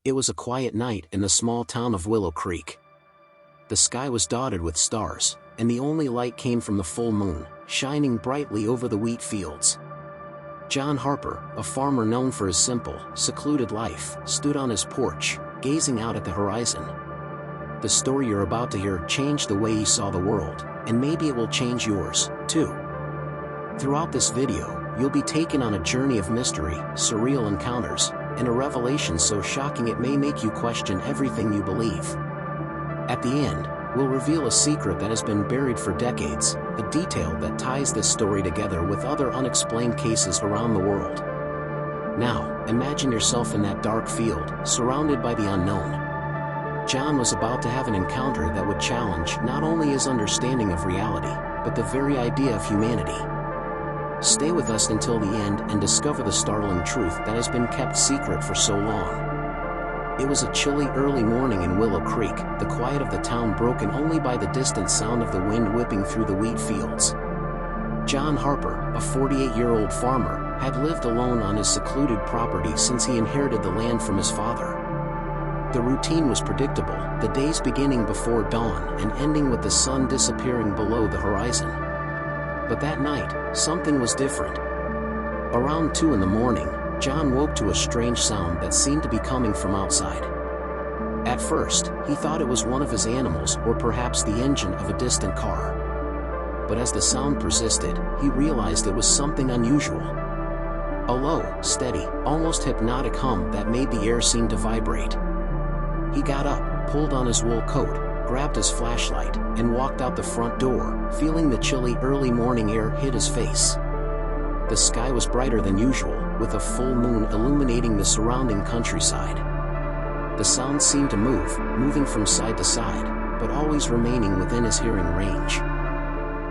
It was a quiet night in the small town of Willow Creek. The sky was dotted with stars, and the only light came from the full moon, shining brightly over the wheat fields. John Harper, a farmer known for his simple, secluded life, stood on his porch, gazing out at the horizon. The story you're about to hear changed the way he saw the world, and maybe it will change yours, too. Throughout this video, you'll be taken on a journey of mystery, surreal encounters, and a revelation so shocking it may make you question everything you believe. At the end, we'll reveal a secret that has been buried for decades, a detail that ties this story together with other unexplained cases around the world. Now, imagine yourself in that dark field, surrounded by the unknown. John was about to have an encounter that would challenge not only his understanding of reality, but the very idea of humanity. Stay with us until the end and discover the startling truth that has been kept secret for so long. It was a chilly early morning in Willow Creek, the quiet of the town broken only by the distant sound of the wind whipping through the wheat fields. John Harper, a 48-year-old farmer, had lived alone on his secluded property since he inherited the land from his father. The routine was predictable, the days beginning before dawn and ending with the sun disappearing below the horizon. But that night, something was different. Around 2 in the morning, John woke to a strange sound that seemed to be coming from outside. At first, he thought it was one of his animals or perhaps the engine of a distant car. But as the sound persisted, he realized it was something unusual. A low, steady, almost hypnotic hum that made the air seem to vibrate. He got up, pulled on his wool coat, grabbed his flashlight, and walked out the front door, feeling the chilly early morning air hit his face. The sky was brighter than usual, with a full moon illuminating the surrounding countryside. The sound seemed to move, moving from side to side, but always remaining within his hearing range.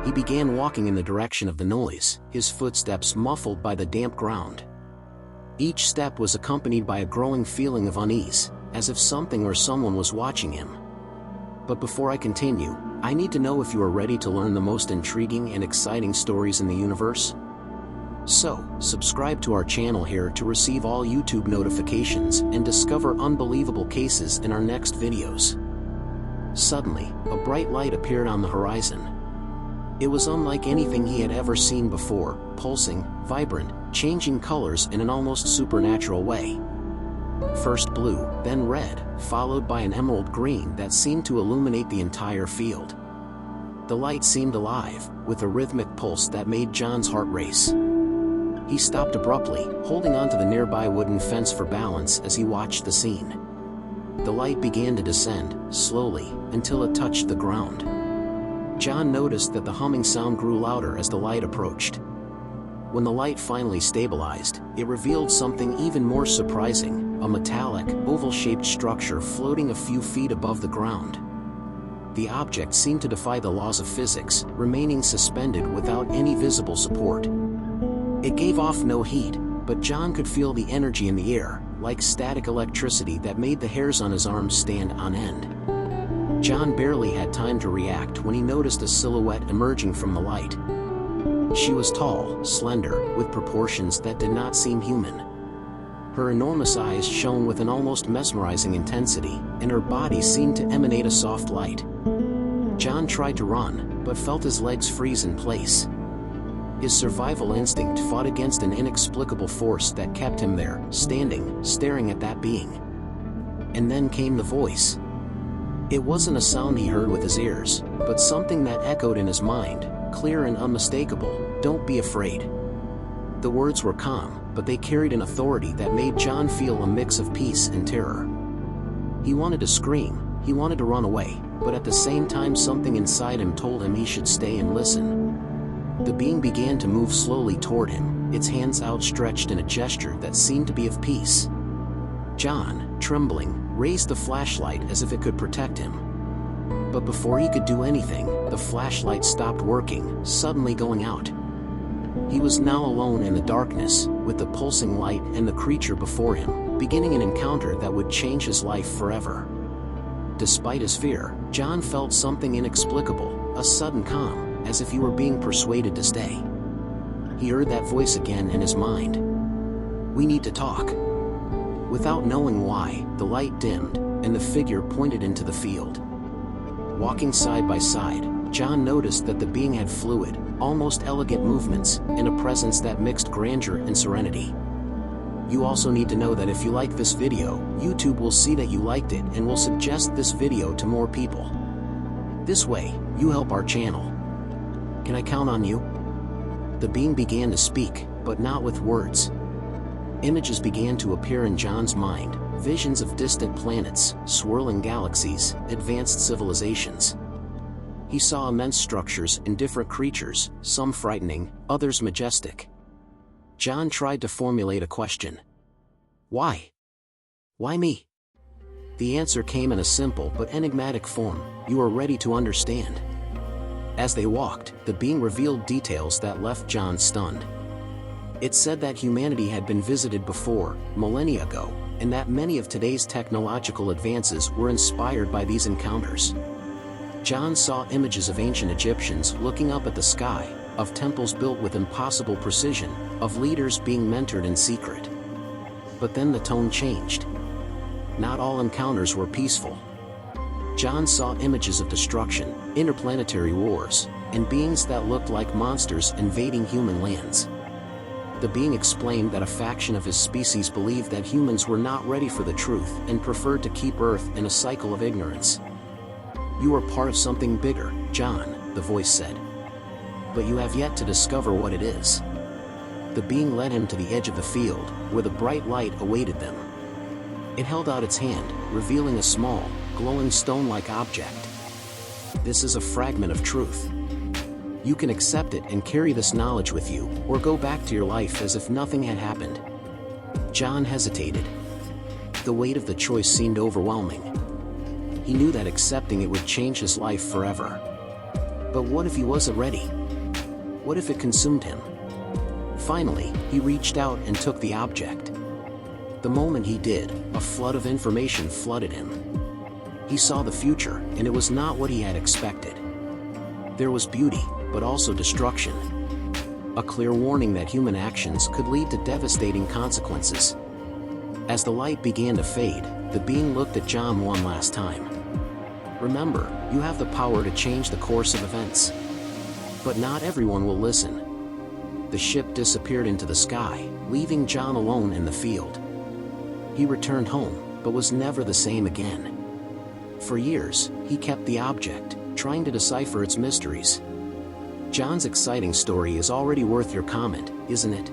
He began walking in the direction of the noise, his footsteps muffled by the damp ground. Each step was accompanied by a growing feeling of unease, as if something or someone was watching him. But before I continue, I need to know if you are ready to learn the most intriguing and exciting stories in the universe. So, subscribe to our channel here to receive all YouTube notifications and discover unbelievable cases in our next videos. Suddenly, a bright light appeared on the horizon. It was unlike anything he had ever seen before, pulsing, vibrant, changing colors in an almost supernatural way. First blue, then red, followed by an emerald green that seemed to illuminate the entire field. The light seemed alive, with a rhythmic pulse that made John's heart race. He stopped abruptly, holding onto the nearby wooden fence for balance as he watched the scene. The light began to descend, slowly, until it touched the ground. John noticed that the humming sound grew louder as the light approached. When the light finally stabilized, it revealed something even more surprising, a metallic, oval-shaped structure floating a few feet above the ground. The object seemed to defy the laws of physics, remaining suspended without any visible support. It gave off no heat, but John could feel the energy in the air, like static electricity that made the hairs on his arms stand on end. John barely had time to react when he noticed a silhouette emerging from the light. She was tall, slender, with proportions that did not seem human. Her enormous eyes shone with an almost mesmerizing intensity, and her body seemed to emanate a soft light. John tried to run, but felt his legs freeze in place. His survival instinct fought against an inexplicable force that kept him there, standing, staring at that being. And then came the voice. It wasn't a sound he heard with his ears, but something that echoed in his mind, clear and unmistakable: "Don't be afraid." The words were calm, but they carried an authority that made John feel a mix of peace and terror. He wanted to scream, he wanted to run away, but at the same time something inside him told him he should stay and listen. The being began to move slowly toward him, its hands outstretched in a gesture that seemed to be of peace. John, trembling, raised the flashlight as if it could protect him. But before he could do anything, the flashlight stopped working, suddenly going out. He was now alone in the darkness, with the pulsing light and the creature before him, beginning an encounter that would change his life forever. Despite his fear, John felt something inexplicable, a sudden calm, as if he were being persuaded to stay. He heard that voice again in his mind. "We need to talk." Without knowing why, the light dimmed, and the figure pointed into the field. Walking side by side, John noticed that the being had fluid, almost elegant movements, and a presence that mixed grandeur and serenity. You also need to know that if you like this video, YouTube will see that you liked it and will suggest this video to more people. This way, you help our channel. Can I count on you? The being began to speak, but not with words. Images began to appear in John's mind, visions of distant planets, swirling galaxies, advanced civilizations. He saw immense structures and different creatures, some frightening, others majestic. John tried to formulate a question. Why? Why me? The answer came in a simple but enigmatic form: you are ready to understand. As they walked, the being revealed details that left John stunned. It said that humanity had been visited before, millennia ago, and that many of today's technological advances were inspired by these encounters. John saw images of ancient Egyptians looking up at the sky, of temples built with impossible precision, of leaders being mentored in secret. But then the tone changed. Not all encounters were peaceful. John saw images of destruction, interplanetary wars, and beings that looked like monsters invading human lands. The being explained that a faction of his species believed that humans were not ready for the truth and preferred to keep Earth in a cycle of ignorance. You are part of something bigger, John, the voice said. But you have yet to discover what it is. The being led him to the edge of the field, where the bright light awaited them. It held out its hand, revealing a small, glowing stone-like object. This is a fragment of truth. You can accept it and carry this knowledge with you, or go back to your life as if nothing had happened. John hesitated. The weight of the choice seemed overwhelming. He knew that accepting it would change his life forever. But what if he wasn't ready? What if it consumed him? Finally, he reached out and took the object. The moment he did, a flood of information flooded him. He saw the future, and it was not what he had expected. There was beauty, but also destruction. A clear warning that human actions could lead to devastating consequences. As the light began to fade, the being looked at John one last time. Remember, you have the power to change the course of events. But not everyone will listen. The ship disappeared into the sky, leaving John alone in the field. He returned home, but was never the same again. For years, he kept the object, trying to decipher its mysteries. John's exciting story is already worth your comment, isn't it?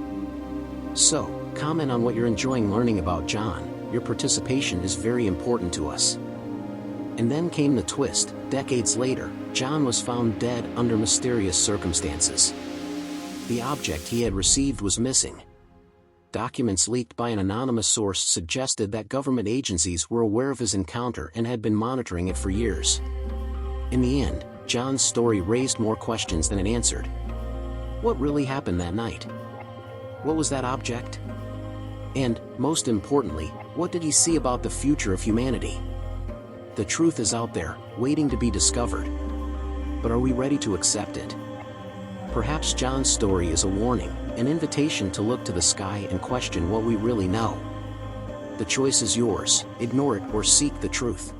So, comment on what you're enjoying learning about John. Your participation is very important to us. And then came the twist. Decades later, John was found dead under mysterious circumstances. The object he had received was missing. Documents leaked by an anonymous source suggested that government agencies were aware of his encounter and had been monitoring it for years. In the end, John's story raised more questions than it answered. What really happened that night? What was that object? And, most importantly, what did he see about the future of humanity? The truth is out there, waiting to be discovered. But are we ready to accept it? Perhaps John's story is a warning, an invitation to look to the sky and question what we really know. The choice is yours: ignore it or seek the truth.